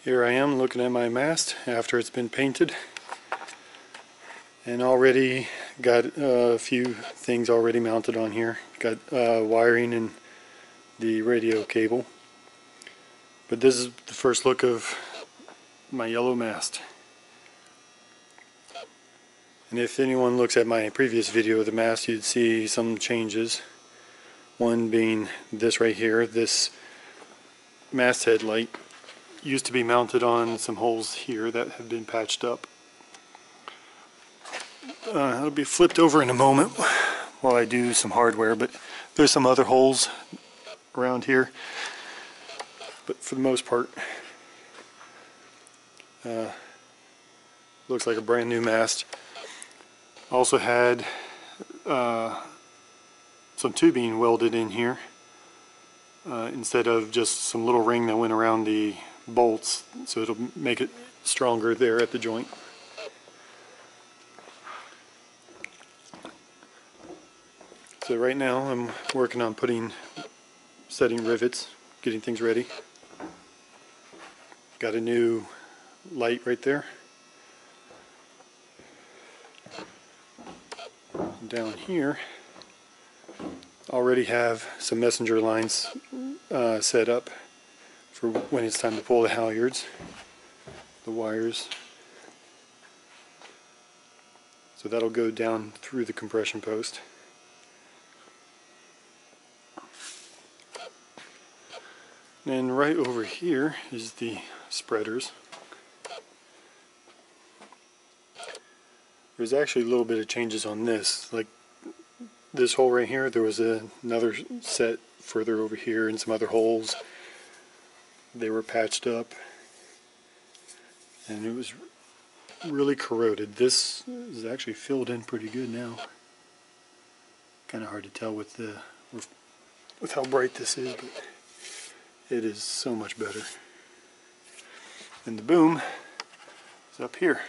Here I am looking at my mast after it's been painted, and already got a few things already mounted on here. Got wiring and the radio cable. But this is the first look of my yellow mast. And if anyone looks at my previous video of the mast, you'd see some changes. One being this right here. This masthead light used to be mounted on some holes here that have been patched up. It'll be flipped over in a moment while I do some hardware, but there's some other holes around here. But for the most part, looks like a brand new mast. Also had some tubing welded in here instead of just some little ring that went around the bolts, so it'll make it stronger there at the joint. So right now I'm working on setting rivets, getting things ready. Got a new light right there. Down here already have some messenger lines set up for when it's time to pull the halyards, the wires. So that'll go down through the compression post. And right over here is the spreaders. There's actually a little bit of changes on this. Like this hole right here, there was another set further over here and some other holes. They were patched up and it was really corroded. This is actually filled in pretty good now. Kind of hard to tell with how bright this is, but it is so much better. And the boom is up here.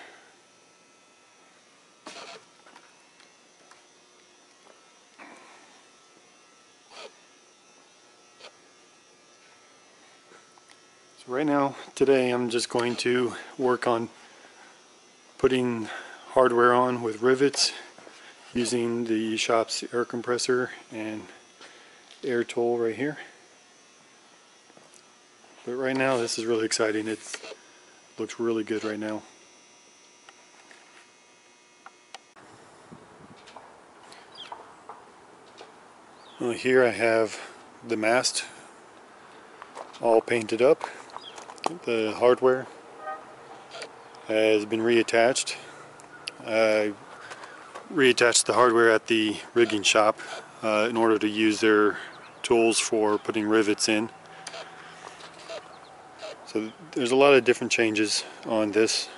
So right now, today, I'm just going to work on putting hardware on with rivets using the shop's air compressor and air tool right here. But right now this is really exciting. It looks really good right now. Well, here I have the mast all painted up. The hardware has been reattached. I reattached the hardware at the rigging shop in order to use their tools for putting rivets in. So there's a lot of different changes on this.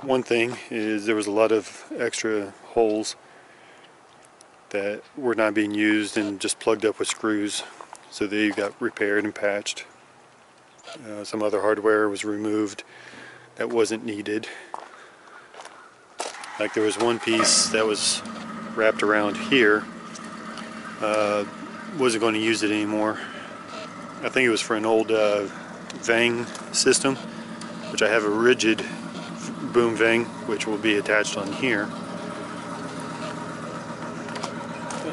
One thing is there was a lot of extra holes that were not being used and just plugged up with screws, so they got repaired and patched. Some other hardware was removed that wasn't needed. Like there was one piece that was wrapped around here. Wasn't going to use it anymore. I think it was for an old vang system, which I have a rigid boom vang, which will be attached on here.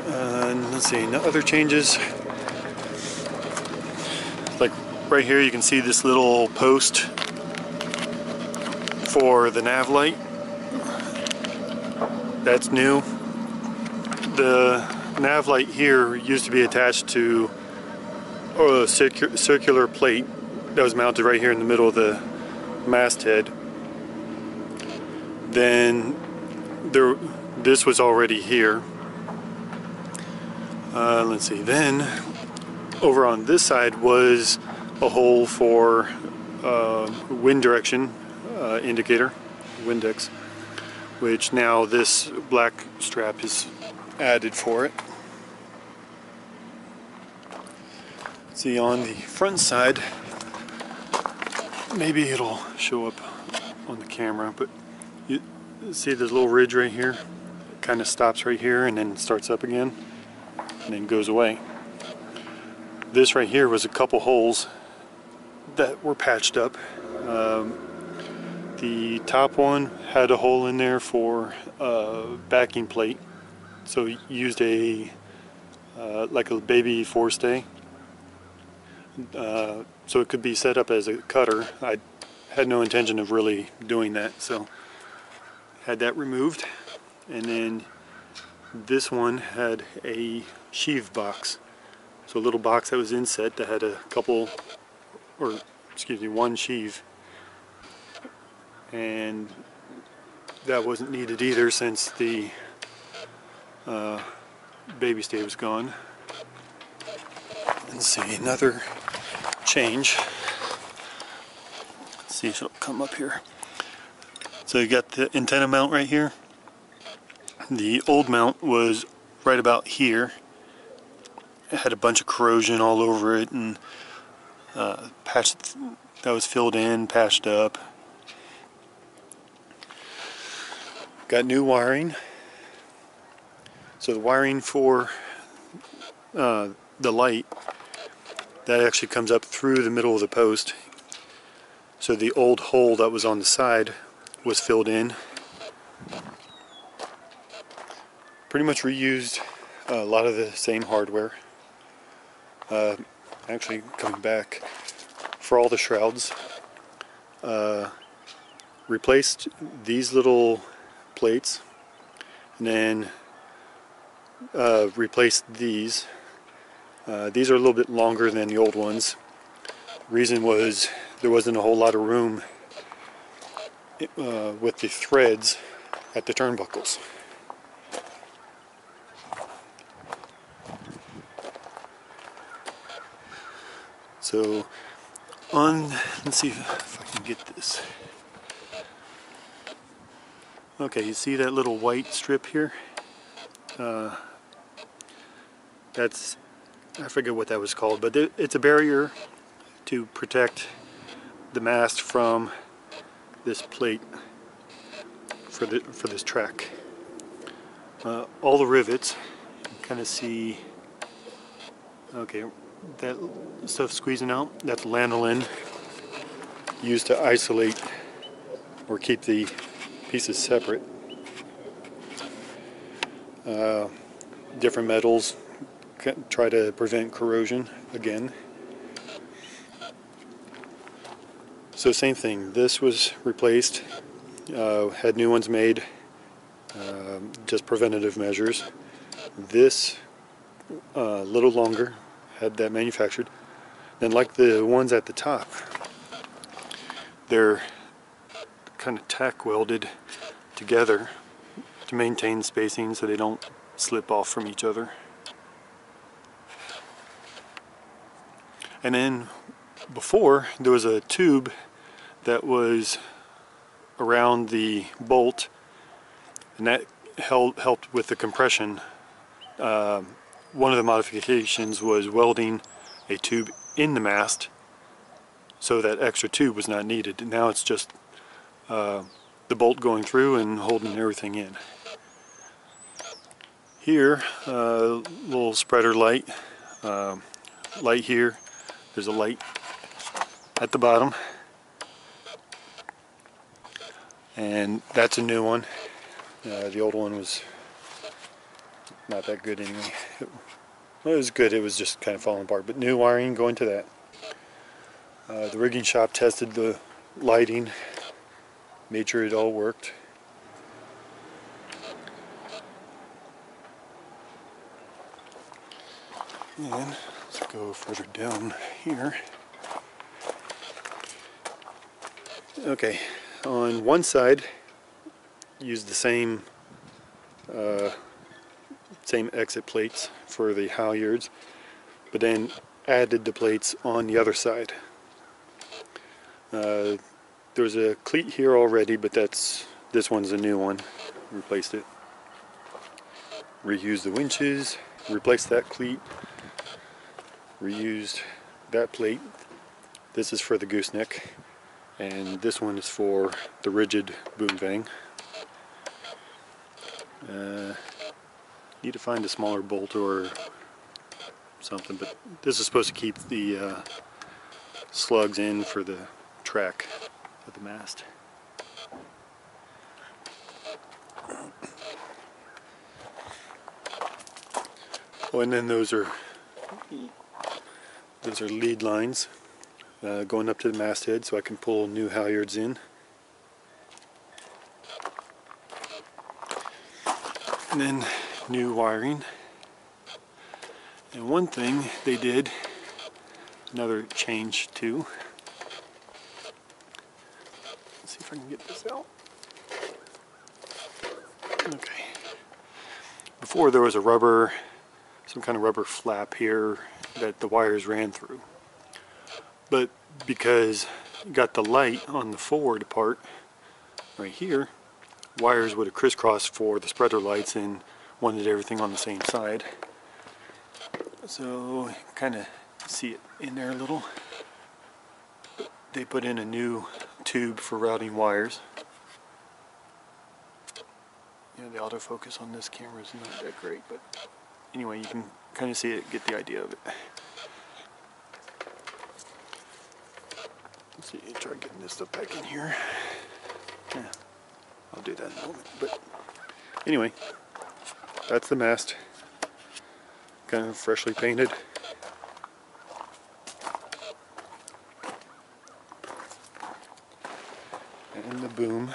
And let's see, no other changes. Like right here, you can see this little post for the nav light. That's new. The nav light here used to be attached to a circular plate that was mounted right here in the middle of the masthead. Then this was already here. Let's see, then over on this side was a hole for wind direction indicator, Windex, which now this black strap is added for it. See, on the front side, maybe it'll show up on the camera, but you see this little ridge right here? It kind of stops right here and then starts up again and then goes away. This right here was a couple holes that were patched up. The top one had a hole in there for a backing plate, so used a like a baby forestay, so it could be set up as a cutter. I had no intention of really doing that, so had that removed. And then this one had a sheave box, so a little box that was inset that had a couple, or excuse me, one sheave, and that wasn't needed either since the baby stay was gone. Let's see, another change. Let's see if it'll come up here. So you got the antenna mount right here. The old mount was right about here. It had a bunch of corrosion all over it, and patched, that was filled in, patched up. Got new wiring. So the wiring for the light, that actually comes up through the middle of the post. So the old hole that was on the side was filled in. Pretty much reused a lot of the same hardware. Actually coming back for all the shrouds. Replaced these little plates, and then replaced these. These are a little bit longer than the old ones. Reason was there wasn't a whole lot of room with the threads at the turnbuckles. So let's see if I can get this. Okay, you see that little white strip here? That's, I forget what that was called, but it's a barrier to protect the mast from this plate for this track. All the rivets, you can kind of see, okay, that stuff squeezing out, that's lanolin, used to isolate or keep the pieces separate. Different metals, try to prevent corrosion again. So same thing, this was replaced, had new ones made, just preventative measures. This, a little longer, had that manufactured. Then like the ones at the top, they're kind of tack welded together to maintain spacing so they don't slip off from each other. And then before, there was a tube that was around the bolt, and that helped with the compression. One of the modifications was welding a tube in the mast so that extra tube was not needed. And now it's just the bolt going through and holding everything in. Here, little spreader light, light here. There's a light at the bottom, and that's a new one. The old one was not that good anyway. Well, it was good, it was just kind of falling apart, but new wiring going to that. The rigging shop tested the lighting, made sure it all worked. And let's go further down here. Okay, on one side, used the same exit plates for the halyards, but then added the plates on the other side. There's a cleat here already, but this one's a new one. Replaced it. Reused the winches, replaced that cleat, reused that plate. This is for the gooseneck, and this one is for the rigid boom vang. Need to find a smaller bolt or something, but this is supposed to keep the slugs in for the track of the mast. Oh, and then those are lead lines going up to the masthead, so I can pull new halyards in. And then new wiring. And one thing they did, another change too. Let's see if I can get this out. Okay. Before there was some kind of rubber flap here that the wires ran through. But because you got the light on the forward part right here, wires would have crisscrossed for the spreader lights and wanted everything on the same side. So kind of see it in there a little. They put in a new tube for routing wires. Yeah, the autofocus on this camera is not that great, but anyway, you can kind of see it, get the idea of it. Let's see, try getting this stuff back in here. Yeah, I'll do that in a moment. But anyway, that's the mast, kind of freshly painted. And the boom.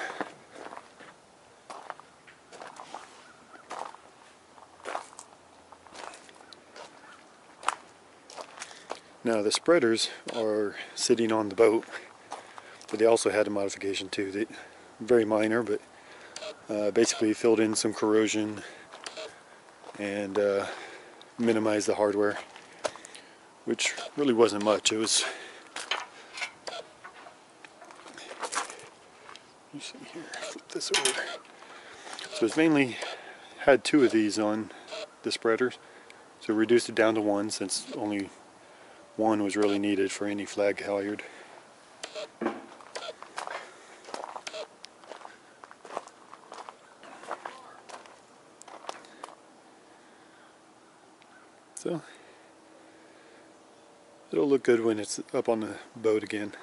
Now the spreaders are sitting on the boat, but they also had a modification too. Very minor, but basically filled in some corrosion and minimized the hardware, which really wasn't much. It was, you see here, flip this over. So it's mainly had 2 of these on the spreaders, so reduced it down to 1 since only 1 was really needed for any flag halyard. So it'll look good when it's up on the boat again.